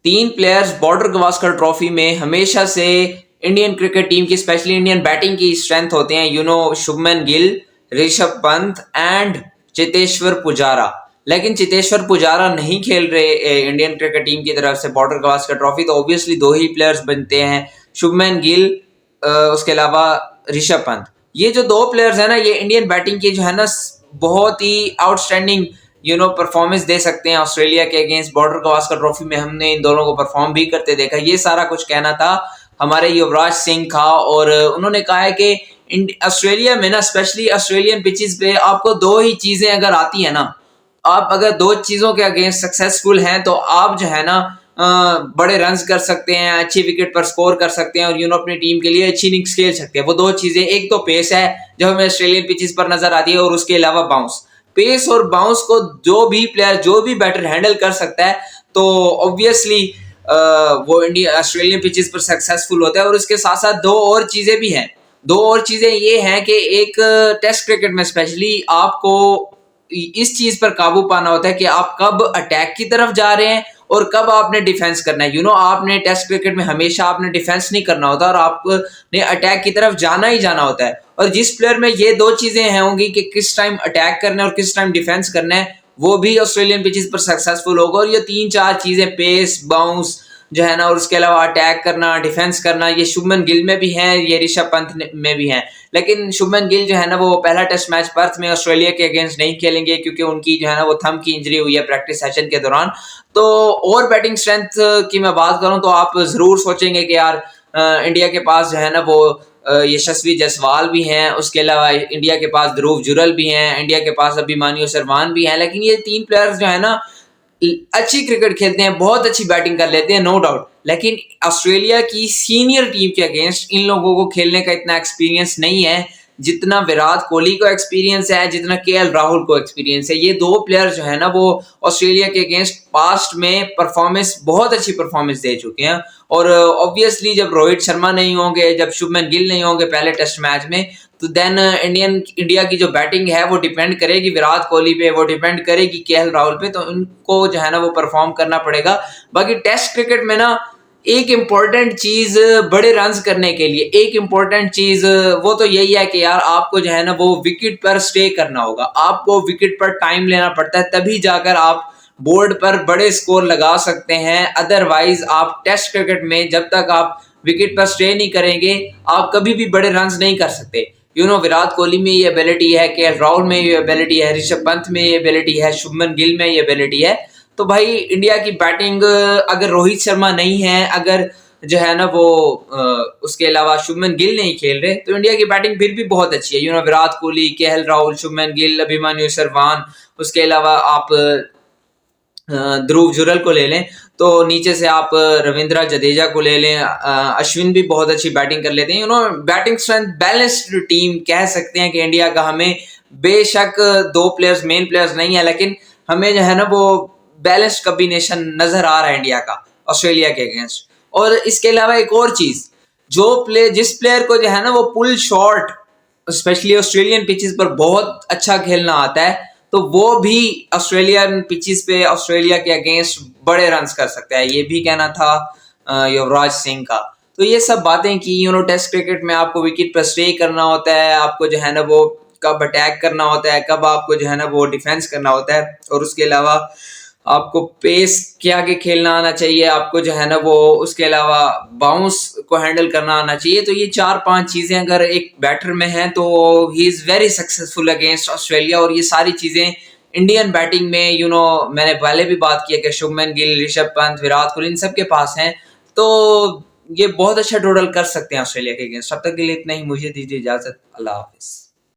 तीन players border Gavaskar trophy में हमेशा से इंडियन क्रिकेट टीम की स्पेशली इंडियन बैटिंग की स्ट्रेंथ होते हैं, शुभमन गिल, ऋषभ पंत एंड चेतेश्वर पुजारा। लेकिन चेतेश्वर पुजारा नहीं खेल रहे इंडियन क्रिकेट टीम की तरफ से बॉर्डर गवास्कर ट्रॉफी, तो ऑब्वियसली दो ही प्लेयर्स बनते हैं, शुभमन गिल उसके अलावा ऋषभ पंत। ये जो दो प्लेयर्स है ना, ये इंडियन बैटिंग की जो है ना बहुत ही आउटस्टैंडिंग परफॉर्मेंस दे सकते हैं ऑस्ट्रेलिया के अगेंस्ट। बॉर्डर गवास्कर ट्रॉफी में हमने इन दोनों को परफॉर्म भी करते देखा। ये सारा कुछ कहना था हमारे युवराज सिंह का, और उन्होंने कहा है कि ऑस्ट्रेलिया में ना स्पेशली ऑस्ट्रेलियन पिचेस पे आपको दो ही चीजें अगर आती है ना, आप अगर दो चीजों के अगेंस्ट सक्सेसफुल हैं तो आप जो है ना बड़े रन्स कर सकते हैं, अच्छी विकेट पर स्कोर कर सकते हैं और अपनी टीम के लिए अच्छी इनिंग्स खेल सकते हैं। वो दो चीजें, एक तो पेस है जो हमें ऑस्ट्रेलियन पिचेस पर नजर आती है, और उसके अलावा बाउंस। पेस और बाउंस को जो भी प्लेयर, जो भी बैटर हैंडल कर सकता है तो ऑब्वियसली वो ऑस्ट्रेलियन पिचेस पर सक्सेसफुल होता है। और उसके साथ साथ दो और चीजें भी हैं। दो और चीजें ये हैं कि एक टेस्ट क्रिकेट में स्पेशली आपको इस चीज पर काबू पाना होता है कि आप कब अटैक की तरफ जा रहे हैं और कब आपने डिफेंस करना है। आपने टेस्ट क्रिकेट में हमेशा आपने डिफेंस नहीं करना होता और आपने अटैक की तरफ जाना ही जाना होता है। और जिस प्लेयर में ये दो चीजें होंगी कि किस टाइम अटैक करना है और किस टाइम डिफेंस करना है, वो भी ऑस्ट्रेलियन पिचेस पर सक्सेसफुल होगा। और ये तीन चार चीजें, पेस, बाउंस जो है ना, और उसके अलावा अटैक करना, डिफेंस करना, ये शुभमन गिल में भी है, ये ऋषभ पंत में भी है। लेकिन शुभमन गिल जो है ना वो पहला टेस्ट मैच पर्थ में ऑस्ट्रेलिया के अगेंस्ट नहीं खेलेंगे क्योंकि उनकी जो है ना वो थंब की इंजरी हुई है प्रैक्टिस सेशन के दौरान। तो और बैटिंग स्ट्रेंथ की मैं बात करूं तो आप जरूर सोचेंगे कि यार इंडिया के पास जो है ना वो यशस्वी जायसवाल भी हैं, उसके अलावा इंडिया के पास ध्रुव जुरल भी हैं, इंडिया के पास अभिमन्यु शर्मा भी हैं। लेकिन ये तीन प्लेयर्स जो है ना अच्छी क्रिकेट खेलते हैं, बहुत अच्छी बैटिंग कर लेते हैं, नो डाउट। लेकिन ऑस्ट्रेलिया की सीनियर टीम के अगेंस्ट इन लोगों को खेलने का इतना एक्सपीरियंस नहीं है जितना विराट कोहली को एक्सपीरियंस है, जितना केएल राहुल को एक्सपीरियंस है। ये दो प्लेयर जो है ना वो ऑस्ट्रेलिया के अगेंस्ट पास्ट में परफॉर्मेंस, बहुत अच्छी परफॉर्मेंस दे चुके हैं। और ऑब्वियसली जब रोहित शर्मा नहीं होंगे, जब शुभमन गिल नहीं होंगे पहले टेस्ट मैच में, तो देन इंडिया की जो बैटिंग है वो डिपेंड करेगी विराट कोहली पे, वो डिपेंड करेगी केएल राहुल पे। तो उनको जो है ना वो परफॉर्म करना पड़ेगा। बाकी टेस्ट क्रिकेट में ना एक इम्पॉर्टेंट चीज बड़े रन्स करने के लिए, एक इम्पॉर्टेंट चीज वो तो यही है कि यार आपको जो है ना वो विकेट पर स्टे करना होगा। आपको विकेट पर टाइम लेना पड़ता है, तभी जाकर आप बोर्ड पर बड़े स्कोर लगा सकते हैं। अदरवाइज आप टेस्ट क्रिकेट में जब तक आप विकेट पर स्टे नहीं करेंगे, आप कभी भी बड़े रन्स नहीं कर सकते। विराट कोहली में ये एबिलिटी है, केएल राहुल में ये एबिलिटी है, ऋषभ पंत में ये एबिलिटी है, शुभमन गिल में ये एबिलिटी है। तो भाई इंडिया की बैटिंग, अगर रोहित शर्मा नहीं है, अगर जो है ना वो उसके अलावा शुभमन गिल नहीं खेल रहे, तो इंडिया की बैटिंग फिर भी बहुत अच्छी है। विराट कोहली, केएल राहुल, शुभमन गिल, अभिमन्यु शर्मा, उसके अलावा आप ध्रुव जुरल को ले लें, तो नीचे से आप रविंद्र जडेजा को ले लें, अश्विन भी बहुत अच्छी बैटिंग कर लेते हैं। बैटिंग स्ट्रेंथ बैलेंस्ड टीम कह सकते हैं कि इंडिया का। हमें बेशक दो प्लेयर्स मेन प्लेयर्स नहीं है, लेकिन हमें जो है ना वो बैलेंस्ड कॉम्बिनेशन नजर आ रहा है इंडिया का ऑस्ट्रेलिया के अगेंस्ट। और इसके अलावा एक और चीज, जिस प्लेयर को जो है ना वो pull shot specially Australian pitches पर बहुत अच्छा खेलना आता है, तो वो भी ऑस्ट्रेलियन पिचेस पे ऑस्ट्रेलिया के अगेंस्ट बड़े रन्स कर सकता है। ये भी कहना था युवराज सिंह का। तो ये सब बातें की, टेस्ट क्रिकेट में आपको विकेट पर स्टे करना होता है, आपको जो है ना वो कब अटैक करना होता है, कब आपको जो है ना वो डिफेंस करना होता है, और उसके अलावा आपको पेस के आगे खेलना आना चाहिए, आपको जो है ना वो उसके अलावा बाउंस को हैंडल करना आना चाहिए। तो ये 4-5 चीजें अगर एक बैटर में हैं तो he is very successful against Australia. और ये सारी चीजें इंडियन बैटिंग में मैंने पहले भी बात की है कि शुभमन गिल, ऋषभ पंत, विराट कोहली, इन सब के पास हैं, तो ये बहुत अच्छा टोटल कर सकते हैं ऑस्ट्रेलिया के अगेंस्ट। तब तक के लिए इतना ही, मुझे दीजिए इजाजत। अल्लाह हाफिज।